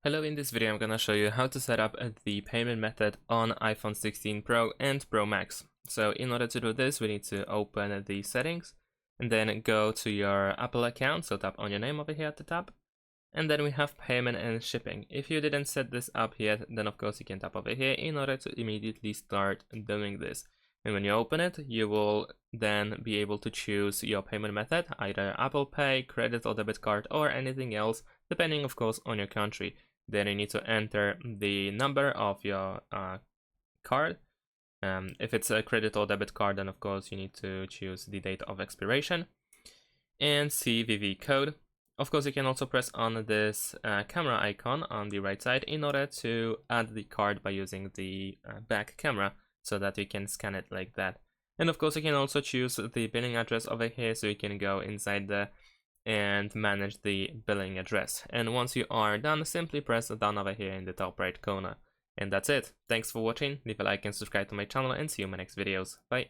Hello, in this video I'm gonna show you how to set up the payment method on iPhone 16 Pro and Pro Max. So in order to do this, we need to open the settings and then go to your Apple account. So tap on your name over here at the top. And then we have payment and shipping. If you didn't set this up yet, then of course you can tap over here in order to immediately start doing this. And when you open it, you will then be able to choose your payment method, either Apple Pay, credit or debit card, or anything else, depending of course on your country. Then you need to enter the number of your card. If it's a credit or debit card, then of course you need to choose the date of expiration and CVV code. Of course, you can also press on this camera icon on the right side in order to add the card by using the back camera so that you can scan it like that. And of course, you can also choose the billing address over here, so you can go inside there and manage the billing address. And once you are done, simply press down over here in the top right corner. And that's it. Thanks for watching. Leave a like and subscribe to my channel, and see you in my next videos. Bye.